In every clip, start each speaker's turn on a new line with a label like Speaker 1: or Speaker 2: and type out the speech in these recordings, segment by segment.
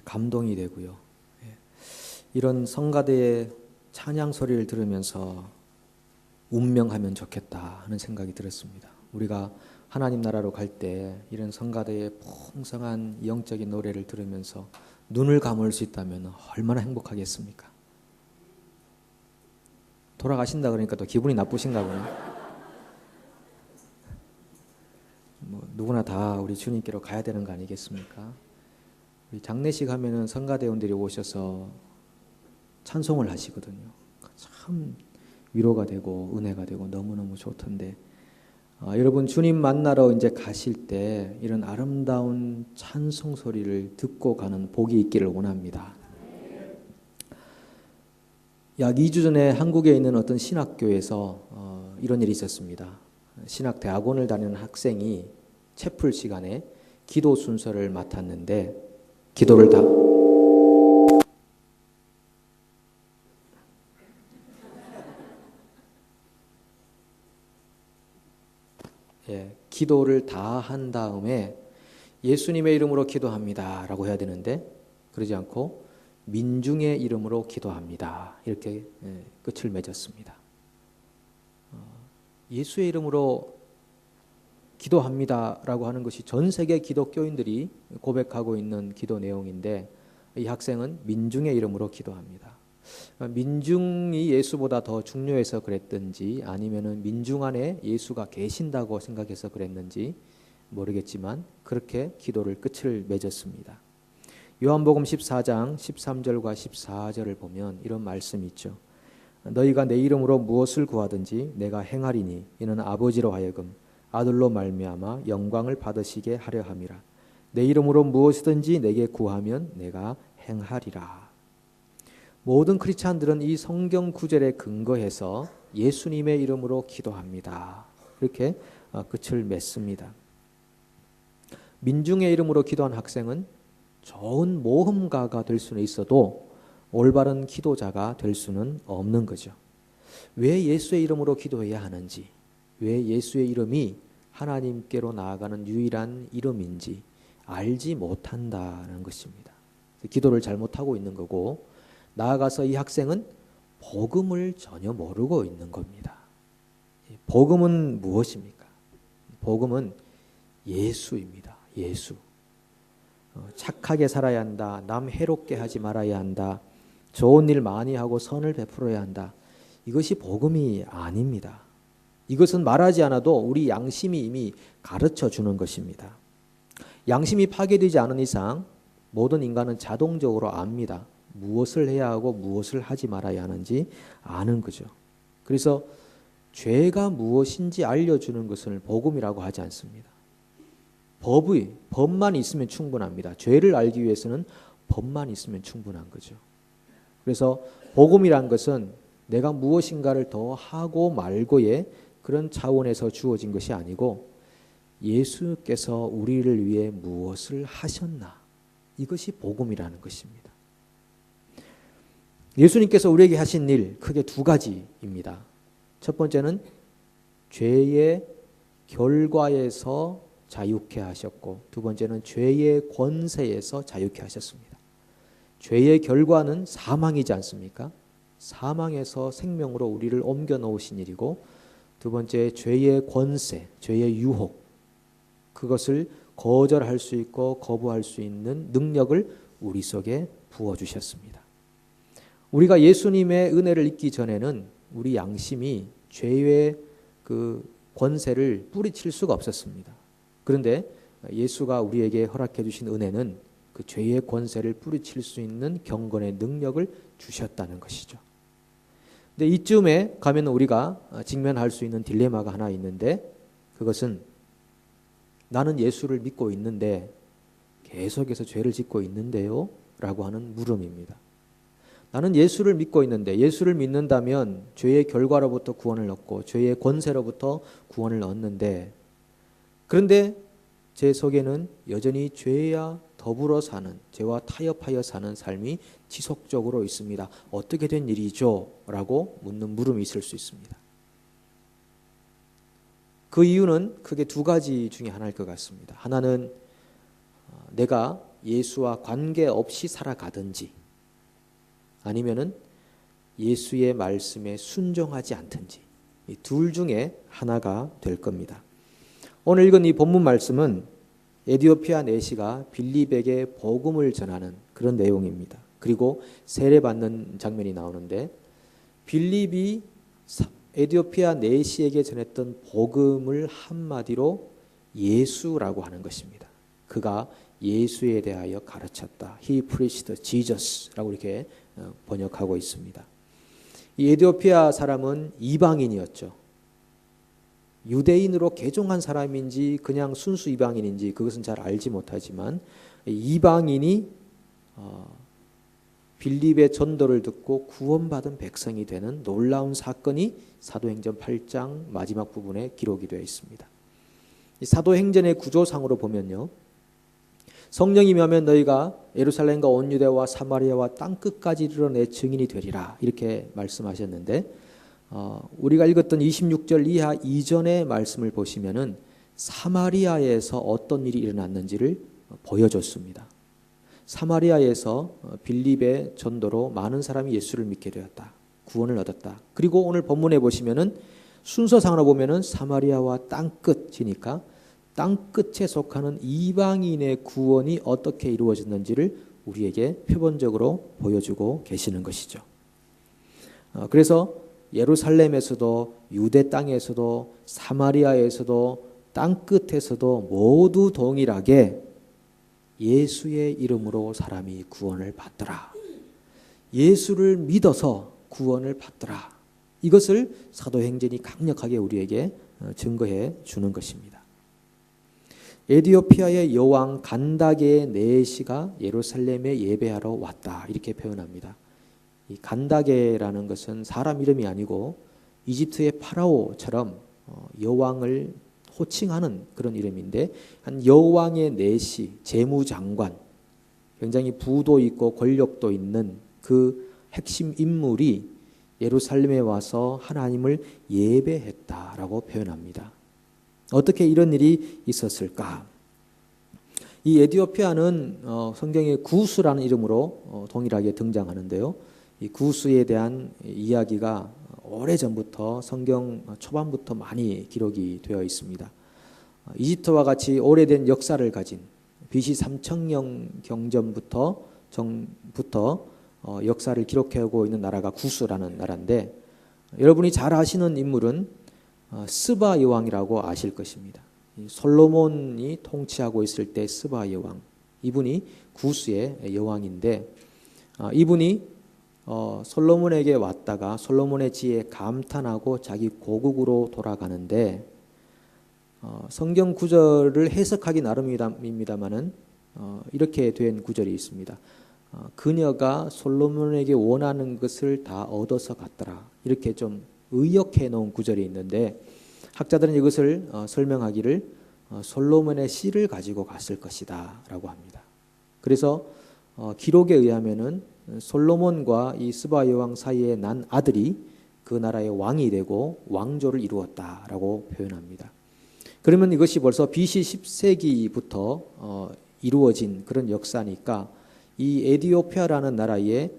Speaker 1: 감동이 되고요. 이런 성가대의 찬양 소리를 들으면서 운명하면 좋겠다 하는 생각이 들었습니다. 우리가 하나님 나라로 갈 때 이런 성가대의 풍성한 영적인 노래를 들으면서 눈을 감을 수 있다면 얼마나 행복하겠습니까? 돌아가신다 그러니까 또 기분이 나쁘신가 보네. 누구나 다 우리 주님께로 가야 되는 거 아니겠습니까? 우리 장례식 하면은 성가대원들이 오셔서 찬송을 하시거든요. 참 위로가 되고 은혜가 되고 너무너무 좋던데, 여러분 주님 만나러 이제 가실 때 이런 아름다운 찬송 소리를 듣고 가는 복이 있기를 원합니다. 약 2주 전에 한국에 있는 어떤 신학교에서 이런 일이 있었습니다. 신학대학원을 다니는 학생이 채플 시간에 기도 순서를 맡았는데 기도를 다 기도를 다 한 다음에 예수님의 이름으로 기도합니다 라고 해야 되는데 그러지 않고 민중의 이름으로 기도합니다 이렇게 끝을 맺었습니다. 예수의 이름으로 기도합니다 라고 하는 것이 전 세계 기독교인들이 고백하고 있는 기도 내용인데 이 학생은 민중의 이름으로 기도합니다. 민중이 예수보다 더 중요해서 그랬든지 아니면은 민중 안에 예수가 계신다고 생각해서 그랬는지 모르겠지만 그렇게 기도를 끝을 맺었습니다. 요한복음 14장 13절과 14절을 보면 이런 말씀이 있죠. 너희가 내 이름으로 무엇을 구하든지 내가 행하리니 이는 아버지로 하여금 아들로 말미암아 영광을 받으시게 하려 함이라. 내 이름으로 무엇이든지 내게 구하면 내가 행하리라. 모든 크리스찬들은 이 성경 구절에 근거해서 예수님의 이름으로 기도합니다. 이렇게 끝을 맺습니다. 민중의 이름으로 기도한 학생은 좋은 모험가가 될 수는 있어도 올바른 기도자가 될 수는 없는 거죠. 왜 예수의 이름으로 기도해야 하는지, 왜 예수의 이름이 하나님께로 나아가는 유일한 이름인지 알지 못한다는 것입니다. 기도를 잘못하고 있는 거고 나아가서 이 학생은 복음을 전혀 모르고 있는 겁니다. 복음은 무엇입니까? 복음은 예수입니다. 예수. 착하게 살아야 한다. 남 해롭게 하지 말아야 한다. 좋은 일 많이 하고 선을 베풀어야 한다. 이것이 복음이 아닙니다. 이것은 말하지 않아도 우리 양심이 이미 가르쳐 주는 것입니다. 양심이 파괴되지 않은 이상 모든 인간은 자동적으로 압니다. 무엇을 해야 하고 무엇을 하지 말아야 하는지 아는 거죠. 그래서 죄가 무엇인지 알려주는 것을 복음이라고 하지 않습니다. 법만 있으면 충분합니다. 죄를 알기 위해서는 법만 있으면 충분한 거죠. 그래서 복음이란 것은 내가 무엇인가를 더 하고 말고의 그런 차원에서 주어진 것이 아니고 예수께서 우리를 위해 무엇을 하셨나, 이것이 복음이라는 것입니다. 예수님께서 우리에게 하신 일 크게 두 가지입니다. 첫 번째는 죄의 결과에서 자유케 하셨고 두 번째는 죄의 권세에서 자유케 하셨습니다. 죄의 결과는 사망이지 않습니까? 사망에서 생명으로 우리를 옮겨 놓으신 일이고 두 번째 죄의 권세, 죄의 유혹, 그것을 거절할 수 있고 거부할 수 있는 능력을 우리 속에 부어주셨습니다. 우리가 예수님의 은혜를 잊기 전에는 우리 양심이 죄의 그 권세를 뿌리칠 수가 없었습니다. 그런데 예수가 우리에게 허락해 주신 은혜는 그 죄의 권세를 뿌리칠 수 있는 경건의 능력을 주셨다는 것이죠. 근데 이쯤에 가면 우리가 직면할 수 있는 딜레마가 하나 있는데 그것은 나는 예수를 믿고 있는데 계속해서 죄를 짓고 있는데요? 라고 하는 물음입니다. 나는 예수를 믿고 있는데 예수를 믿는다면 죄의 결과로부터 구원을 얻고 죄의 권세로부터 구원을 얻는데 그런데 제 속에는 여전히 죄와 더불어 사는, 죄와 타협하여 사는 삶이 지속적으로 있습니다. 어떻게 된 일이죠? 라고 묻는 물음이 있을 수 있습니다. 그 이유는 크게 두 가지 중에 하나일 것 같습니다. 하나는 내가 예수와 관계없이 살아가든지 아니면은 예수의 말씀에 순종하지 않든지 이 둘 중에 하나가 될 겁니다. 오늘 읽은 이 본문 말씀은 에디오피아 내시가 빌립에게 복음을 전하는 그런 내용입니다. 그리고 세례받는 장면이 나오는데 빌립이 에디오피아 내시에게 전했던 복음을 한마디로 예수라고 하는 것입니다. 그가 예수에 대하여 가르쳤다. He preached Jesus라고 이렇게 번역하고 있습니다. 이 에디오피아 사람은 이방인이었죠. 유대인으로 개종한 사람인지 그냥 순수 이방인인지 그것은 잘 알지 못하지만 이방인이 빌립의 전도를 듣고 구원받은 백성이 되는 놀라운 사건이 사도행전 8장 마지막 부분에 기록이 되어 있습니다. 이 사도행전의 구조상으로 보면요. 성령이 임하면 너희가 예루살렘과 온 유대와 사마리아와 땅끝까지 이르러 내 증인이 되리라 이렇게 말씀하셨는데 우리가 읽었던 26절 이하 이전의 말씀을 보시면은 사마리아에서 어떤 일이 일어났는지를 보여줬습니다. 사마리아에서 빌립의 전도로 많은 사람이 예수를 믿게 되었다. 구원을 얻었다. 그리고 오늘 본문에 보시면은 순서상으로 보면은 사마리아와 땅끝이니까 땅끝에 속하는 이방인의 구원이 어떻게 이루어졌는지를 우리에게 표본적으로 보여주고 계시는 것이죠. 그래서 예루살렘에서도 유대 땅에서도 사마리아에서도 땅끝에서도 모두 동일하게 예수의 이름으로 사람이 구원을 받더라. 예수를 믿어서 구원을 받더라. 이것을 사도행전이 강력하게 우리에게 증거해 주는 것입니다. 에디오피아의 여왕 간다게의 내시가 예루살렘에 예배하러 왔다. 이렇게 표현합니다. 이 간다게라는 것은 사람 이름이 아니고 이집트의 파라오처럼 여왕을 호칭하는 그런 이름인데 한 여왕의 내시, 재무장관, 굉장히 부도 있고 권력도 있는 그 핵심 인물이 예루살렘에 와서 하나님을 예배했다라고 표현합니다. 어떻게 이런 일이 있었을까? 이 에디오피아는 성경에 구스라는 이름으로 동일하게 등장하는데요. 이 구스에 대한 이야기가 오래전부터 성경 초반부터 많이 기록이 되어 있습니다. 이집트와 같이 오래된 역사를 가진 BC 3000년 경전부터 역사를 기록하고 있는 나라가 구스라는 나라인데 여러분이 잘 아시는 인물은 스바 여왕이라고 아실 것입니다. 솔로몬이 통치하고 있을 때 스바 여왕, 이분이 구스의 여왕인데 이분이 솔로몬에게 왔다가 솔로몬의 지혜에 감탄하고 자기 고국으로 돌아가는데 성경 구절을 해석하기 나름입니다만은 이렇게 된 구절이 있습니다. 그녀가 솔로몬에게 원하는 것을 다 얻어서 갔더라. 이렇게 좀 의역해 놓은 구절이 있는데 학자들은 이것을 설명하기를 솔로몬의 씨를 가지고 갔을 것이다 라고 합니다. 그래서 기록에 의하면은 솔로몬과 이 스바 여왕 사이에 난 아들이 그 나라의 왕이 되고 왕조를 이루었다라고 표현합니다. 그러면 이것이 벌써 BC 10세기부터 이루어진 그런 역사니까 이 에디오피아라는 나라에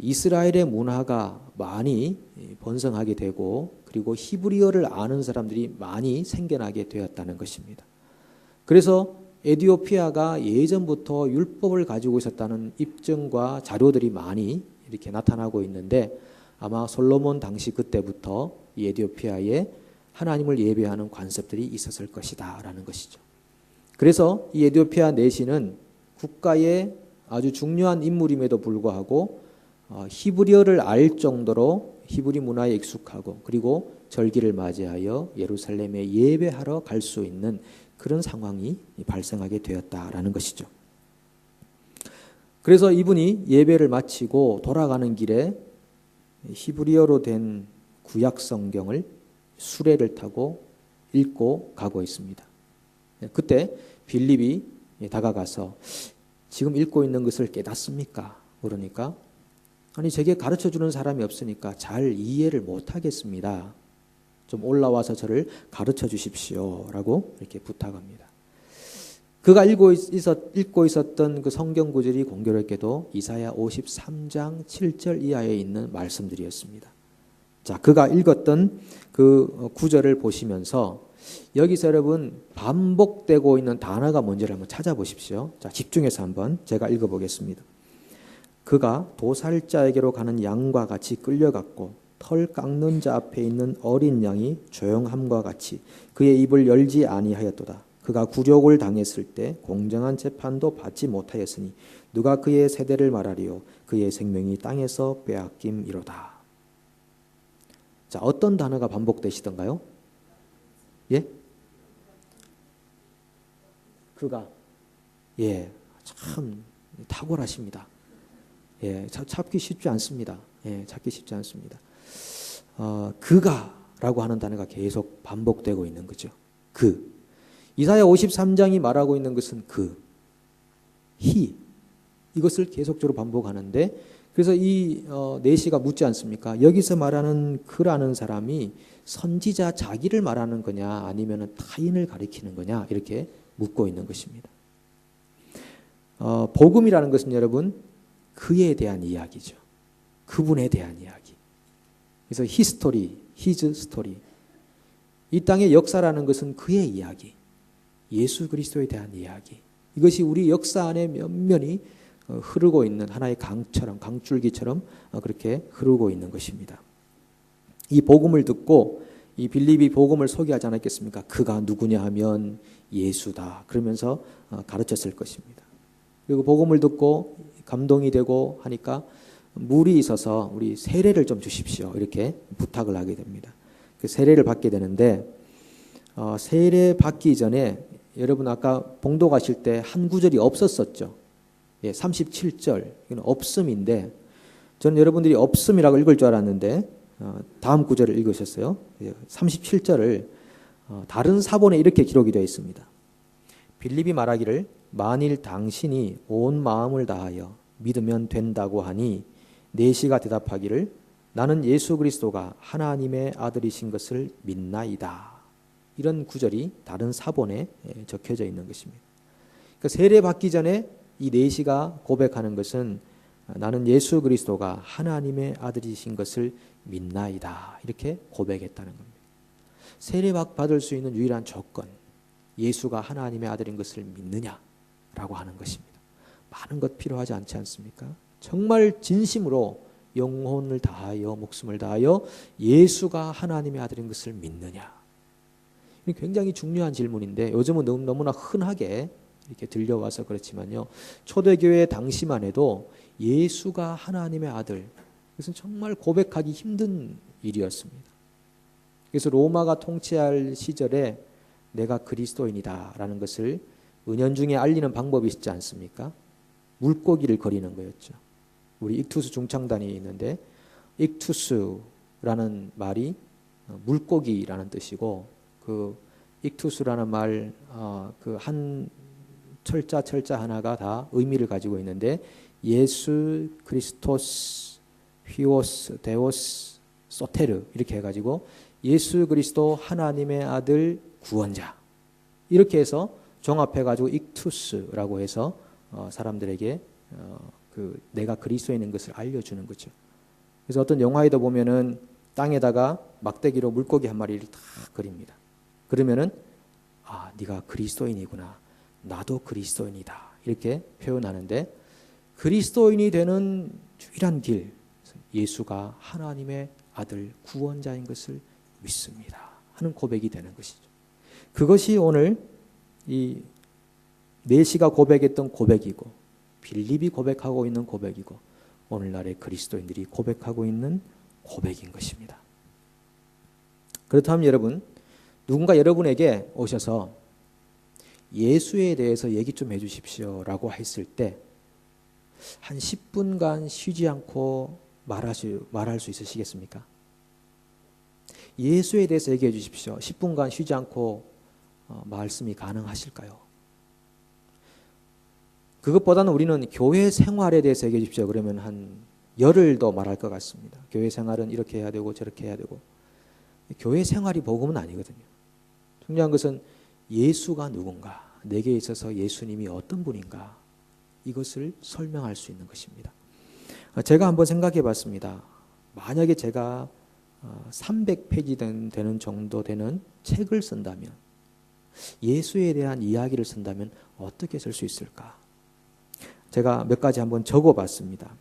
Speaker 1: 이스라엘의 문화가 많이 번성하게 되고 그리고 히브리어를 아는 사람들이 많이 생겨나게 되었다는 것입니다. 그래서 에디오피아가 예전부터 율법을 가지고 있었다는 입증과 자료들이 많이 이렇게 나타나고 있는데 아마 솔로몬 당시 그때부터 이 에디오피아에 하나님을 예배하는 관습들이 있었을 것이다 라는 것이죠. 그래서 이 에디오피아 내시는 국가의 아주 중요한 인물임에도 불구하고 히브리어를 알 정도로 히브리 문화에 익숙하고 그리고 절기를 맞이하여 예루살렘에 예배하러 갈 수 있는 그런 상황이 발생하게 되었다라는 것이죠. 그래서 이분이 예배를 마치고 돌아가는 길에 히브리어로 된 구약 성경을 수레를 타고 읽고 가고 있습니다. 그때 빌립이 다가가서 지금 읽고 있는 것을 깨닫습니까? 그러니까 아니 제게 가르쳐주는 사람이 없으니까 잘 이해를 못하겠습니다. 좀 올라와서 저를 가르쳐 주십시오 라고 이렇게 부탁합니다. 그가 읽고 있었던 그 성경 구절이 공교롭게도 이사야 53장 7절 이하에 있는 말씀들이었습니다. 자, 그가 읽었던 그 구절을 보시면서 여기서 여러분 반복되고 있는 단어가 뭔지를 한번 찾아보십시오. 자, 집중해서 한번 제가 읽어보겠습니다. 그가 도살자에게로 가는 양과 같이 끌려갔고 털 깎는 자 앞에 있는 어린 양이 조용함과 같이 그의 입을 열지 아니하였도다. 그가 굴욕을 당했을 때 공정한 재판도 받지 못하였으니 누가 그의 세대를 말하리요. 그의 생명이 땅에서 빼앗김이로다. 자, 어떤 단어가 반복되시던가요? 예? 그가. 예, 참 탁월하십니다. 예, 찾기 쉽지 않습니다. 예, 찾기 쉽지 않습니다. 그가라고 하는 단어가 계속 반복되고 있는 거죠. 그. 이사야 53장이 말하고 있는 것은 he. 이것을 계속적으로 반복하는데 그래서 이 내시가 묻지 않습니까? 여기서 말하는 그라는 사람이 선지자 자기를 말하는 거냐 아니면 타인을 가리키는 거냐 이렇게 묻고 있는 것입니다. 복음이라는 것은 여러분 그에 대한 이야기죠. 그분에 대한 이야기. 그래서 히스토리, 히즈 스토리. 이 땅의 역사라는 것은 그의 이야기. 예수 그리스도에 대한 이야기. 이것이 우리 역사 안에 면면이 흐르고 있는 하나의 강처럼 강줄기처럼 그렇게 흐르고 있는 것입니다. 이 복음을 듣고 이 빌립이 복음을 소개하지 않았겠습니까? 그가 누구냐 하면 예수다. 그러면서 가르쳤을 것입니다. 그리고 복음을 듣고 감동이 되고 하니까 물이 있어서 우리 세례를 좀 주십시오. 이렇게 부탁을 하게 됩니다. 그 세례를 받게 되는데 세례 받기 전에 여러분 아까 봉도 가실 때 한 구절이 없었었죠. 예, 37절 이건 없음인데 저는 여러분들이 없음이라고 읽을 줄 알았는데 다음 구절을 읽으셨어요. 37절을 다른 사본에 이렇게 기록이 되어 있습니다. 빌립이 말하기를 만일 당신이 온 마음을 다하여 믿으면 된다고 하니 내시가 대답하기를 나는 예수 그리스도가 하나님의 아들이신 것을 믿나이다. 이런 구절이 다른 사본에 적혀져 있는 것입니다. 그러니까 세례 받기 전에 이 내시가 고백하는 것은 나는 예수 그리스도가 하나님의 아들이신 것을 믿나이다. 이렇게 고백했다는 겁니다. 세례 받을 수 있는 유일한 조건, 예수가 하나님의 아들인 것을 믿느냐라고 하는 것입니다. 많은 것 필요하지 않지 않습니까? 정말 진심으로 영혼을 다하여 목숨을 다하여 예수가 하나님의 아들인 것을 믿느냐. 굉장히 중요한 질문인데 요즘은 너무나 흔하게 이렇게 들려와서 그렇지만요. 초대교회 당시만 해도 예수가 하나님의 아들, 그것은 정말 고백하기 힘든 일이었습니다. 그래서 로마가 통치할 시절에 내가 그리스도인이다라는 것을 은연중에 알리는 방법이 있지 않습니까? 물고기를 거리는 거였죠. 우리 익투스 중창단이 있는데 익투스라는 말이 물고기라는 뜻이고 그 익투스라는 말 그 한 철자 하나가 다 의미를 가지고 있는데 예수 그리스토스 휘오스 데오스 소테르 이렇게 해가지고 예수 그리스도 하나님의 아들 구원자 이렇게 해서 종합해가지고 익투스라고 해서 사람들에게 그 내가 그리스도인인 것을 알려주는 거죠. 그래서 어떤 영화에도 보면은 땅에다가 막대기로 물고기 한 마리를 다 그립니다. 그러면은 아 네가 그리스도인이구나. 나도 그리스도인이다. 이렇게 표현하는데 그리스도인이 되는 유일한 길 예수가 하나님의 아들 구원자인 것을 믿습니다. 하는 고백이 되는 것이죠. 그것이 오늘 이 내시가 고백했던 고백이고 빌립이 고백하고 있는 고백이고 오늘날의 그리스도인들이 고백하고 있는 고백인 것입니다. 그렇다면 여러분 누군가 여러분에게 오셔서 예수에 대해서 얘기 좀 해주십시오 라고 했을 때 한 10분간 쉬지 않고 말할 수 있으시겠습니까? 예수에 대해서 얘기해 주십시오. 10분간 쉬지 않고 말씀이 가능하실까요? 그것보다는 우리는 교회 생활에 대해서 얘기해 주십시오. 그러면 한 열흘 더 말할 것 같습니다. 교회 생활은 이렇게 해야 되고 저렇게 해야 되고 교회 생활이 복음은 아니거든요. 중요한 것은 예수가 누군가 내게 있어서 예수님이 어떤 분인가 이것을 설명할 수 있는 것입니다. 제가 한번 생각해 봤습니다. 만약에 제가 300페이지 되는 정도 되는 책을 쓴다면, 예수에 대한 이야기를 쓴다면 어떻게 쓸 수 있을까? 제가 몇 가지 한번 적어 봤습니다.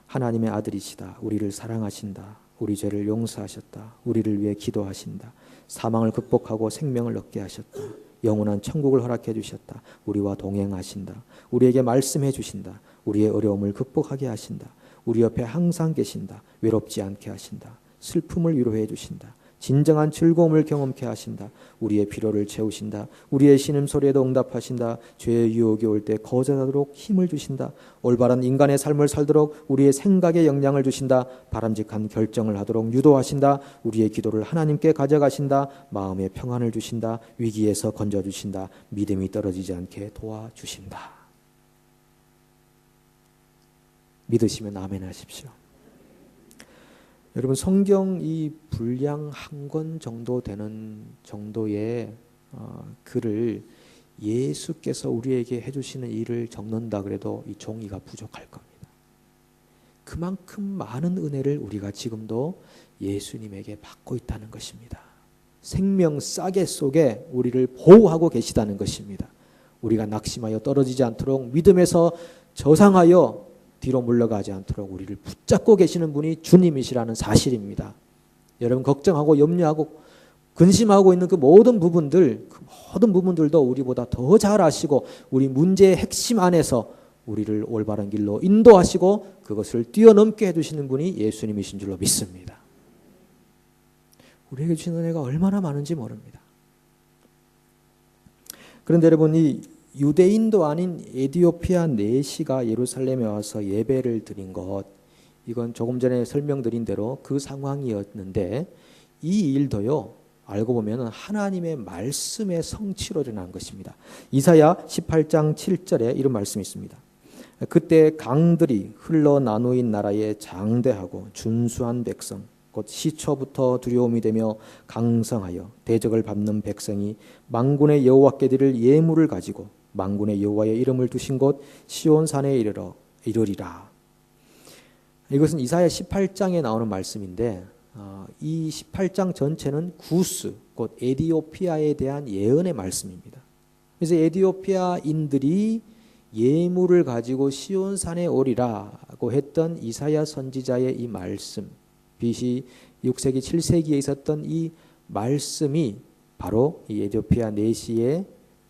Speaker 1: 하나님의 아들이시다. 우리를 사랑하신다. 우리 죄를 용서하셨다. 우리를 위해 기도하신다. 사망을 극복하고 생명을 얻게 하셨다. 영원한 천국을 허락해 주셨다. 우리와 동행하신다. 우리에게 말씀해 주신다. 우리의 어려움을 극복하게 하신다. 우리 옆에 항상 계신다. 외롭지 않게 하신다. 슬픔을 위로해 주신다. 진정한 즐거움을 경험케 하신다. 우리의 필요를 채우신다. 우리의 신음소리에도 응답하신다. 죄의 유혹이 올 때 거절하도록 힘을 주신다. 올바른 인간의 삶을 살도록 우리의 생각에 영향을 주신다. 바람직한 결정을 하도록 유도하신다. 우리의 기도를 하나님께 가져가신다. 마음의 평안을 주신다. 위기에서 건져주신다. 믿음이 떨어지지 않게 도와주신다. 믿으시면 아멘 하십시오. 여러분, 성경 이 분량 한 권 정도 되는 정도의 글을 예수께서 우리에게 해주시는 일을 적는다 그래도 이 종이가 부족할 겁니다. 그만큼 많은 은혜를 우리가 지금도 예수님에게 받고 있다는 것입니다. 생명 싸개 속에 우리를 보호하고 계시다는 것입니다. 우리가 낙심하여 떨어지지 않도록 믿음에서 저상하여 뒤로 물러가지 않도록 우리를 붙잡고 계시는 분이 주님이시라는 사실입니다. 여러분, 걱정하고 염려하고 근심하고 있는 그 모든 부분들도 우리보다 더 잘 아시고 우리 문제의 핵심 안에서 우리를 올바른 길로 인도하시고 그것을 뛰어넘게 해주시는 분이 예수님이신 줄로 믿습니다. 우리에게 주신 은혜가 얼마나 많은지 모릅니다. 그런데 여러분, 이 유대인도 아닌 에디오피아 내시가 예루살렘에 와서 예배를 드린 것, 이건 조금 전에 설명드린 대로 그 상황이었는데 이 일도요, 알고 보면 하나님의 말씀의 성취로 일어난 것입니다. 이사야 18장 7절에 이런 말씀이 있습니다. 그때 강들이 흘러나누인 나라에 장대하고 준수한 백성, 곧 시초부터 두려움이 되며 강성하여 대적을 밟는 백성이 만군의 여호와께 드릴 예물을 가지고 만군의 여호와의 이름을 두신 곳 시온산에 이르리라. 이것은 이사야 18장에 나오는 말씀인데 이 18장 전체는 구스, 곧 에디오피아에 대한 예언의 말씀입니다. 그래서 에디오피아인들이 예물을 가지고 시온산에 오리라고 했던 이사야 선지자의 이 말씀, BC 6세기 7세기에 있었던 이 말씀이 바로 이 에디오피아 내시의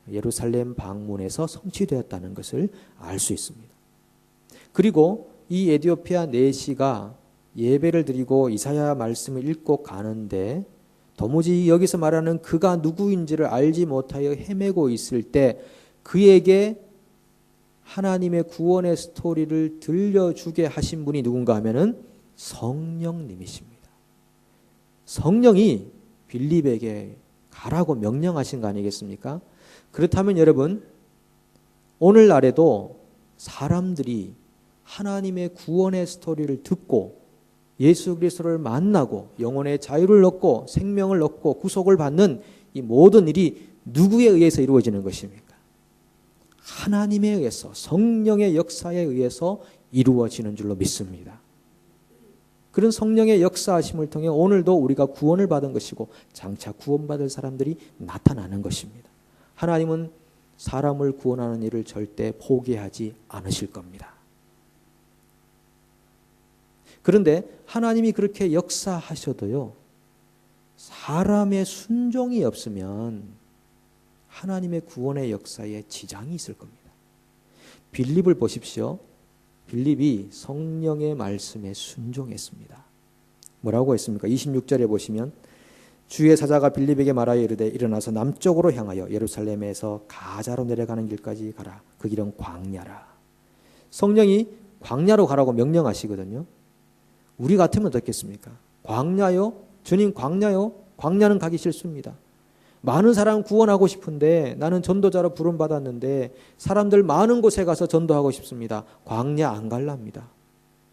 Speaker 1: 예루살렘 방문에서 성취되었다는 것을 알 수 있습니다. 그리고 이 에디오피아 내시가 예배를 드리고 이사야 말씀을 읽고 가는데 도무지 여기서 말하는 그가 누구인지를 알지 못하여 헤매고 있을 때 그에게 하나님의 구원의 스토리를 들려주게 하신 분이 누군가 하면은 성령님이십니다. 성령이 빌립에게 가라고 명령하신 거 아니겠습니까? 그렇다면 여러분, 오늘날에도 사람들이 하나님의 구원의 스토리를 듣고 예수 그리스도를 만나고 영혼의 자유를 얻고 생명을 얻고 구속을 받는 이 모든 일이 누구에 의해서 이루어지는 것입니까? 하나님에 의해서, 성령의 역사에 의해서 이루어지는 줄로 믿습니다. 그런 성령의 역사하심을 통해 오늘도 우리가 구원을 받은 것이고 장차 구원받을 사람들이 나타나는 것입니다. 하나님은 사람을 구원하는 일을 절대 포기하지 않으실 겁니다. 그런데 하나님이 그렇게 역사하셔도요, 사람의 순종이 없으면 하나님의 구원의 역사에 지장이 있을 겁니다. 빌립을 보십시오. 빌립이 성령의 말씀에 순종했습니다. 뭐라고 했습니까? 26절에 보시면 주의 사자가 빌립에게 말하여 이르되 일어나서 남쪽으로 향하여 예루살렘에서 가자로 내려가는 길까지 가라. 그 길은 광야라. 성령이 광야로 가라고 명령하시거든요. 우리 같으면 어떻겠습니까? 광야요? 주님 광야요? 광야는 가기 싫습니다. 많은 사람 구원하고 싶은데 나는 전도자로 부름받았는데 사람들 많은 곳에 가서 전도하고 싶습니다. 광야 안 갈랍니다.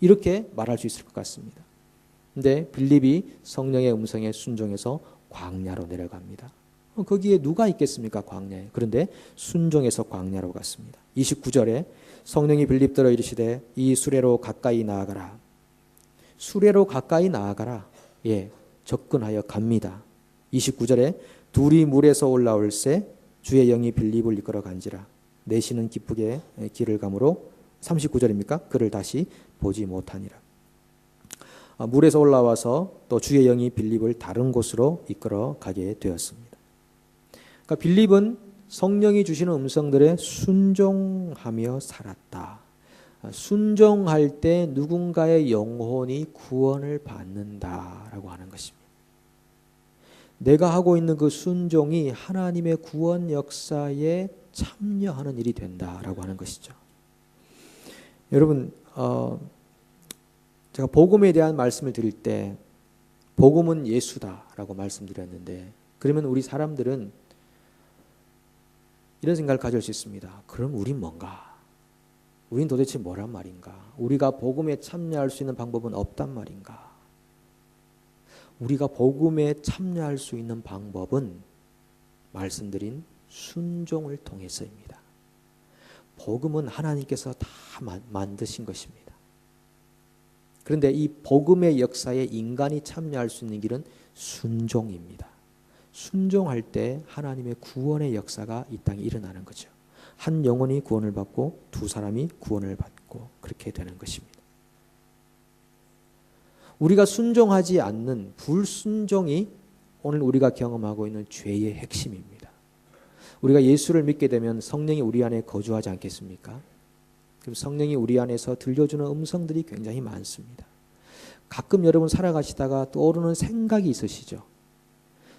Speaker 1: 이렇게 말할 수 있을 것 같습니다. 근데 빌립이 성령의 음성에 순종해서 광야로 내려갑니다. 거기에 누가 있겠습니까? 광야에. 그런데 순종해서 광야로 갔습니다. 29절에 성령이 빌립더러 이르시되 이 수레로 가까이 나아가라. 수레로 가까이 나아가라. 예, 접근하여 갑니다. 29절에 둘이 물에서 올라올새 주의 영이 빌립을 이끌어 간지라. 내시는 기쁘게 길을 가므로 39절입니까? 그를 다시 보지 못하니라. 물에서 올라와서 또 주의 영이 빌립을 다른 곳으로 이끌어 가게 되었습니다. 그러니까 빌립은 성령이 주시는 음성들에 순종하며 살았다. 순종할 때 누군가의 영혼이 구원을 받는다라고 하는 것입니다. 내가 하고 있는 그 순종이 하나님의 구원 역사에 참여하는 일이 된다라고 하는 것이죠. 여러분, 제가 복음에 대한 말씀을 드릴 때 복음은 예수다라고 말씀드렸는데, 그러면 우리 사람들은 이런 생각을 가질 수 있습니다. 그럼 우린 뭔가? 우린 도대체 뭐란 말인가? 우리가 복음에 참여할 수 있는 방법은 없단 말인가? 우리가 복음에 참여할 수 있는 방법은 말씀드린 순종을 통해서입니다. 복음은 하나님께서 다 만드신 것입니다. 그런데 이 복음의 역사에 인간이 참여할 수 있는 길은 순종입니다. 순종할 때 하나님의 구원의 역사가 이 땅에 일어나는 거죠. 한 영혼이 구원을 받고 두 사람이 구원을 받고 그렇게 되는 것입니다. 우리가 순종하지 않는 불순종이 오늘 우리가 경험하고 있는 죄의 핵심입니다. 우리가 예수를 믿게 되면 성령이 우리 안에 거주하지 않겠습니까? 그럼 성령이 우리 안에서 들려주는 음성들이 굉장히 많습니다. 가끔 여러분 살아가시다가 떠오르는 생각이 있으시죠?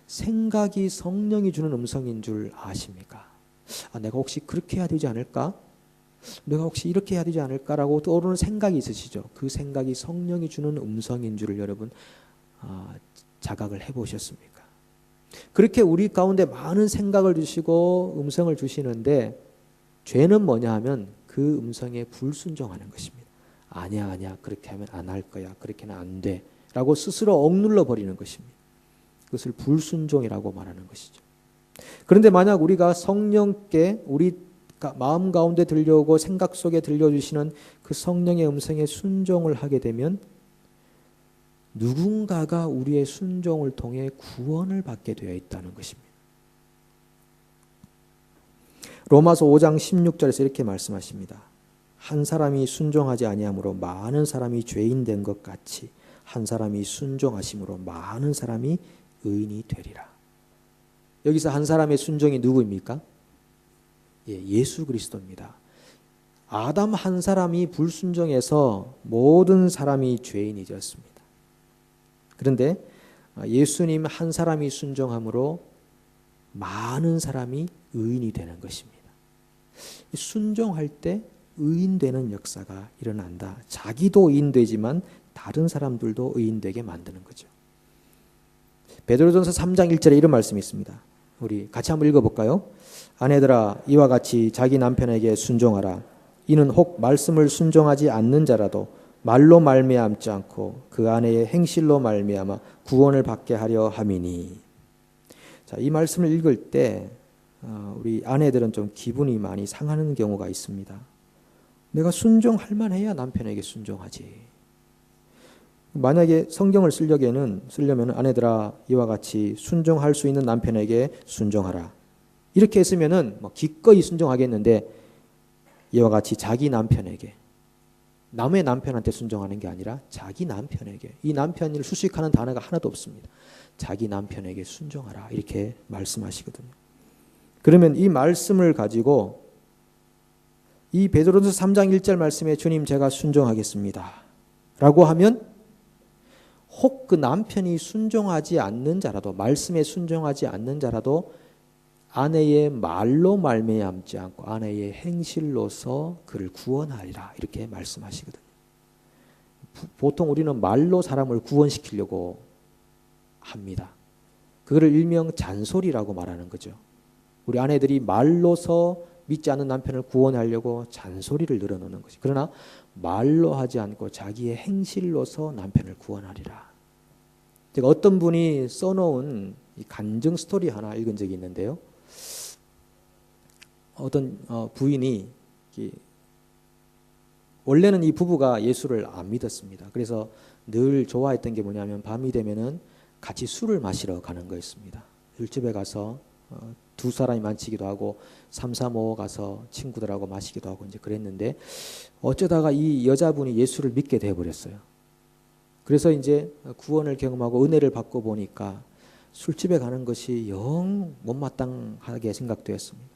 Speaker 1: 생각이 성령이 주는 음성인 줄 아십니까? 내가 혹시 그렇게 해야 되지 않을까? 내가 혹시 이렇게 해야 되지 않을까라고 떠오르는 생각이 있으시죠? 그 생각이 성령이 주는 음성인 줄을 여러분 자각을 해보셨습니까? 그렇게 우리 가운데 많은 생각을 주시고 음성을 주시는데 죄는 뭐냐 하면 그 음성에 불순종하는 것입니다. 아니야 그렇게 하면 안 할 거야, 그렇게는 안 돼 라고 스스로 억눌러 버리는 것입니다. 그것을 불순종이라고 말하는 것이죠. 그런데 만약 우리가 성령께 우리 마음 가운데 들려오고 생각 속에 들려주시는 그 성령의 음성에 순종을 하게 되면 누군가가 우리의 순종을 통해 구원을 받게 되어 있다는 것입니다. 로마서 5장 16절에서 이렇게 말씀하십니다. 한 사람이 순종하지 아니함으로 많은 사람이 죄인 된 것 같이 한 사람이 순종하심으로 많은 사람이 의인이 되리라. 여기서 한 사람의 순종이 누구입니까? 예수 그리스도입니다. 아담 한 사람이 불순종해서 모든 사람이 죄인이 되었습니다. 그런데 예수님 한 사람이 순종함으로 많은 사람이 의인이 되는 것입니다. 순종할 때 의인되는 역사가 일어난다. 자기도 의인되지만 다른 사람들도 의인되게 만드는 거죠. 베드로전서 3장 1절에 이런 말씀이 있습니다. 우리 같이 한번 읽어볼까요? 아내들아 이와 같이 자기 남편에게 순종하라. 이는 혹 말씀을 순종하지 않는 자라도 말로 말미암지 않고 그 아내의 행실로 말미암아 구원을 받게 하려 함이니. 자, 이 말씀을 읽을 때 우리 아내들은 좀 기분이 많이 상하는 경우가 있습니다. 내가 순종할 만해야 남편에게 순종하지. 만약에 성경을 쓰려면 아내들아 이와 같이 순종할 수 있는 남편에게 순종하라. 이렇게 했으면은 기꺼이 순종하겠는데 이와 같이 자기 남편에게, 남의 남편한테 순종하는 게 아니라 자기 남편에게, 이 남편을 수식하는 단어가 하나도 없습니다. 자기 남편에게 순종하라 이렇게 말씀하시거든요. 그러면 이 말씀을 가지고 이 베드로전서 3장 1절 말씀에 주님 제가 순종하겠습니다 라고 하면 혹 그 남편이 순종하지 않는 자라도, 말씀에 순종하지 않는 자라도 아내의 말로 말미암지 않고 아내의 행실로서 그를 구원하리라 이렇게 말씀하시거든요. 보통 우리는 말로 사람을 구원시키려고 합니다. 그거를 일명 잔소리라고 말하는 거죠. 우리 아내들이 말로서 믿지 않는 남편을 구원하려고 잔소리를 늘어놓는 것이. 그러나 말로 하지 않고 자기의 행실로서 남편을 구원하리라. 제가 어떤 분이 써놓은 이 간증 스토리 하나 읽은 적이 있는데요. 어떤 부인이 원래는 이 부부가 예수를 안 믿었습니다. 그래서 늘 좋아했던 게 뭐냐면 밤이 되면은 같이 술을 마시러 가는 거였습니다. 술집에 가서 두 사람이 만치기도 하고 3, 4, 5 가서 친구들하고 마시기도 하고 이제 그랬는데 어쩌다가 이 여자분이 예수를 믿게 되어 버렸어요. 그래서 이제 구원을 경험하고 은혜를 받고 보니까 술집에 가는 것이 영 못마땅하게 생각되었습니다.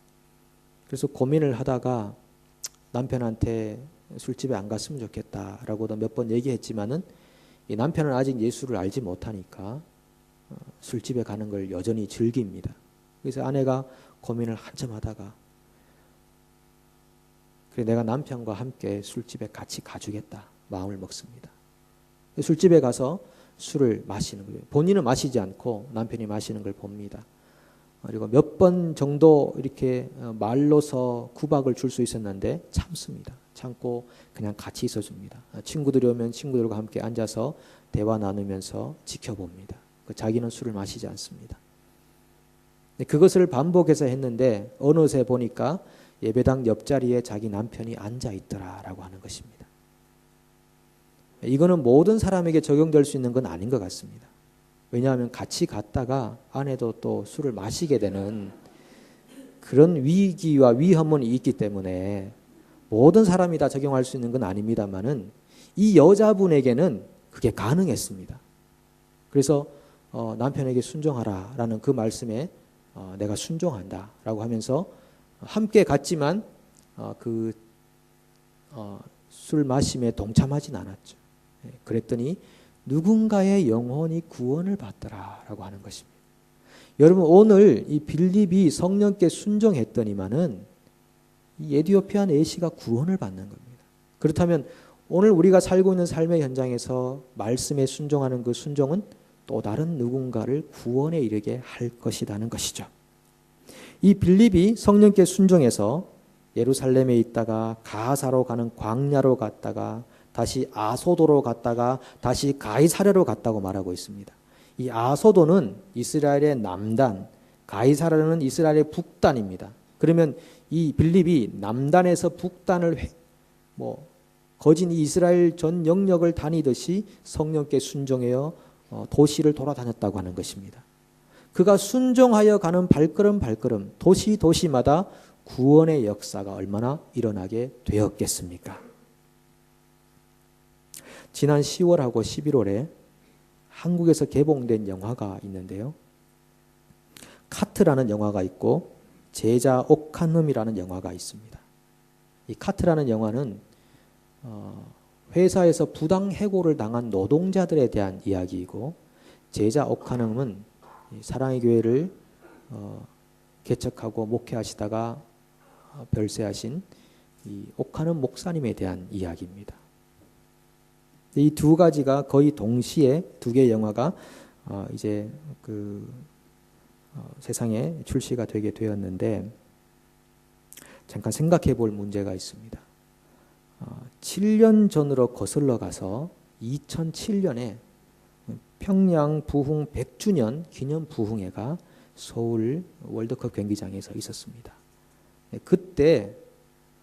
Speaker 1: 그래서 고민을 하다가 남편한테 술집에 안 갔으면 좋겠다라고도 몇 번 얘기했지만은 이 남편은 아직 예수를 알지 못하니까 술집에 가는 걸 여전히 즐깁니다. 그래서 아내가 고민을 한참 하다가 그래 내가 남편과 함께 술집에 같이 가주겠다 마음을 먹습니다. 술집에 가서 술을 마시는 거예요. 본인은 마시지 않고 남편이 마시는 걸 봅니다. 그리고 몇 번 정도 이렇게 말로서 구박을 줄 수 있었는데 참습니다. 참고 그냥 같이 있어줍니다. 친구들이 오면 친구들과 함께 앉아서 대화 나누면서 지켜봅니다. 자기는 술을 마시지 않습니다. 그것을 반복해서 했는데 어느새 보니까 예배당 옆자리에 자기 남편이 앉아 있더라라고 하는 것입니다. 이거는 모든 사람에게 적용될 수 있는 건 아닌 것 같습니다. 왜냐하면 같이 갔다가 아내도 또 술을 마시게 되는 그런 위기와 위험은 있기 때문에 모든 사람이 다 적용할 수 있는 건 아닙니다만은 이 여자분에게는 그게 가능했습니다. 그래서 남편에게 순종하라라는 그 말씀에 내가 순종한다라고 하면서 함께 갔지만 술 마심에 동참하진 않았죠. 그랬더니 누군가의 영혼이 구원을 받더라라고 하는 것입니다. 여러분 오늘 이 빌립이 성령께 순종했더니만은 이 에티오피아 내시가 구원을 받는 겁니다. 그렇다면 오늘 우리가 살고 있는 삶의 현장에서 말씀에 순종하는 그 순종은 또 다른 누군가를 구원에 이르게 할 것이라는 것이죠. 이 빌립이 성령께 순종해서 예루살렘에 있다가 가사로 가는 광야로 갔다가 다시 아소도로 갔다가 다시 가이사랴로 갔다고 말하고 있습니다. 이 아소도는 이스라엘의 남단, 가이사랴는 이스라엘의 북단입니다. 그러면 이 빌립이 남단에서 북단을 거진 이스라엘 전 영역을 다니듯이 성령께 순종하여 도시를 돌아다녔다고 하는 것입니다. 그가 순종하여 가는 발걸음 도시마다 구원의 역사가 얼마나 일어나게 되었겠습니까? 지난 10월하고 11월에 한국에서 개봉된 영화가 있는데요. 카트라는 영화가 있고 제자 옥한음이라는 영화가 있습니다. 이 카트라는 영화는 회사에서 부당 해고를 당한 노동자들에 대한 이야기이고 제자 옥한음은 사랑의 교회를 개척하고 목회하시다가 별세하신 이 옥한음 목사님에 대한 이야기입니다. 이 두 가지가 거의 동시에 두 개의 영화가 이제 세상에 출시가 되게 되었는데 잠깐 생각해 볼 문제가 있습니다. 7년 전으로 거슬러 가서 2007년에 평양 부흥 100주년 기념 부흥회가 서울 월드컵 경기장에서 있었습니다. 그때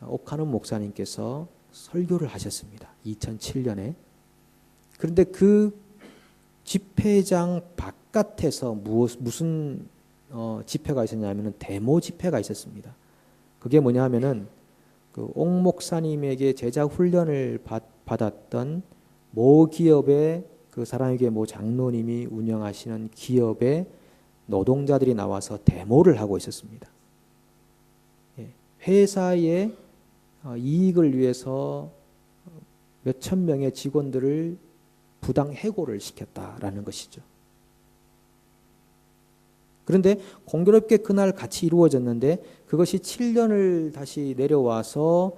Speaker 1: 옥한음 목사님께서 설교를 하셨습니다. 2007년에. 그런데 그 집회장 바깥에서 무슨 집회가 있었냐면은 데모 집회가 있었습니다. 그게 뭐냐 하면은 옥 목사님에게 제자 훈련을 받았던 모 기업의 사랑의 교회 모 장로님이 운영하시는 기업의 노동자들이 나와서 데모를 하고 있었습니다. 회사의 이익을 위해서 몇천 명의 직원들을 부당 해고를 시켰다라는 것이죠. 그런데 공교롭게 그날 같이 이루어졌는데 그것이 7년을 다시 내려와서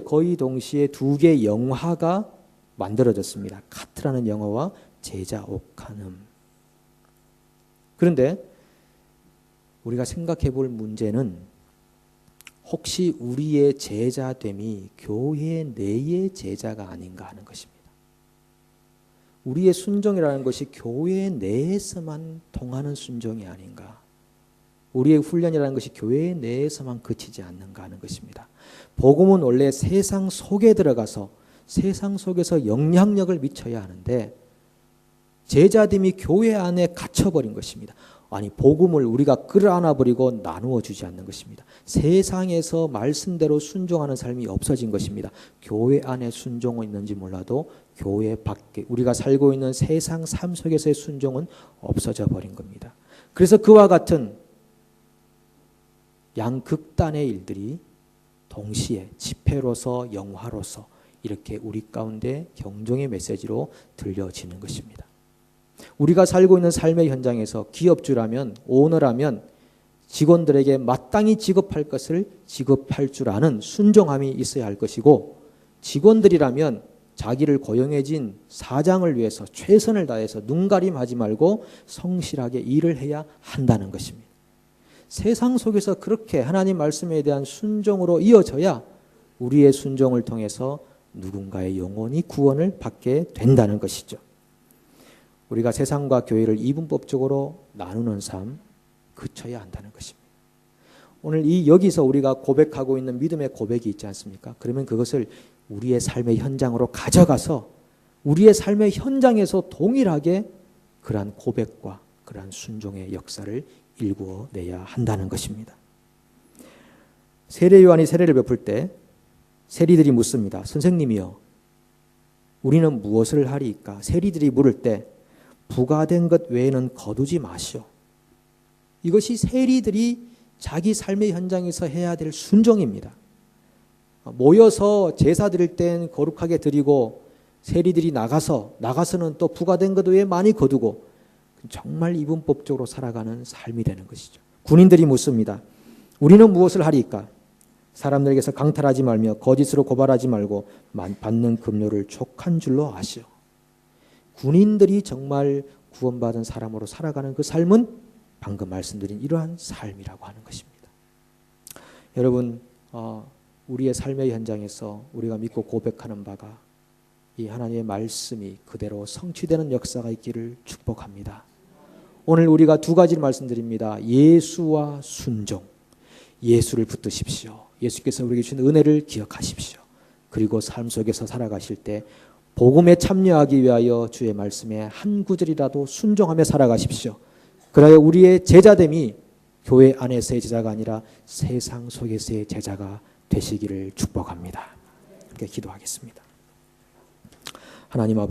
Speaker 1: 거의 동시에 두 개의 영화가 만들어졌습니다. 카트라는 영화와 제자 옥한음. 그런데 우리가 생각해 볼 문제는 혹시 우리의 제자됨이 교회 내의 제자가 아닌가 하는 것입니다. 우리의 순종이라는 것이 교회 내에서만 통하는 순종이 아닌가. 우리의 훈련이라는 것이 교회 내에서만 그치지 않는가 하는 것입니다. 복음은 원래 세상 속에 들어가서 세상 속에서 영향력을 미쳐야 하는데 제자됨이 교회 안에 갇혀버린 것입니다. 아니, 복음을 우리가 끌어안아버리고 나누어 주지 않는 것입니다. 세상에서 말씀대로 순종하는 삶이 없어진 것입니다. 교회 안에 순종은 있는지 몰라도 교회 밖에 우리가 살고 있는 세상 삶 속에서의 순종은 없어져 버린 겁니다. 그래서 그와 같은 양극단의 일들이 동시에 집회로서 영화로서 이렇게 우리 가운데 경종의 메시지로 들려지는 것입니다. 우리가 살고 있는 삶의 현장에서 기업주라면, 오너라면 직원들에게 마땅히 지급할 것을 지급할 줄 아는 순종함이 있어야 할 것이고, 직원들이라면 자기를 고용해진 사장을 위해서 최선을 다해서 눈가림하지 말고 성실하게 일을 해야 한다는 것입니다. 세상 속에서 그렇게 하나님 말씀에 대한 순종으로 이어져야 우리의 순종을 통해서 누군가의 영혼이 구원을 받게 된다는 것이죠. 우리가 세상과 교회를 이분법적으로 나누는 삶 그쳐야 한다는 것입니다. 오늘 여기서 우리가 고백하고 있는 믿음의 고백이 있지 않습니까? 그러면 그것을 우리의 삶의 현장으로 가져가서 우리의 삶의 현장에서 동일하게 그러한 고백과 그러한 순종의 역사를 일구어내야 한다는 것입니다. 세례 요한이 세례를 베풀 때 세리들이 묻습니다. 선생님이여, 우리는 무엇을 하리이까? 세리들이 물을 때 부가된 것 외에는 거두지 마시오. 이것이 세리들이 자기 삶의 현장에서 해야 될 순종입니다. 모여서 제사 드릴 땐 거룩하게 드리고 세리들이 나가서는 또 부가된 것 외에 많이 거두고 정말 이분법적으로 살아가는 삶이 되는 것이죠. 군인들이 묻습니다. 우리는 무엇을 하리이까? 사람들에게서 강탈하지 말며 거짓으로 고발하지 말고 받는 급료를 족한 줄로 아시오. 군인들이 정말 구원받은 사람으로 살아가는 그 삶은 방금 말씀드린 이러한 삶이라고 하는 것입니다. 여러분, 우리의 삶의 현장에서 우리가 믿고 고백하는 바가 이 하나님의 말씀이 그대로 성취되는 역사가 있기를 축복합니다. 오늘 우리가 두 가지를 말씀드립니다. 예수와 순종. 예수를 붙드십시오. 예수께서 우리에게 주신 은혜를 기억하십시오. 그리고 삶 속에서 살아가실 때 복음에 참여하기 위하여 주의 말씀에 한 구절이라도 순종하며 살아가십시오. 그래야 우리의 제자됨이 교회 안에서의 제자가 아니라 세상 속에서의 제자가 되시기를 축복합니다. 이렇게 기도하겠습니다. 하나님 아버지,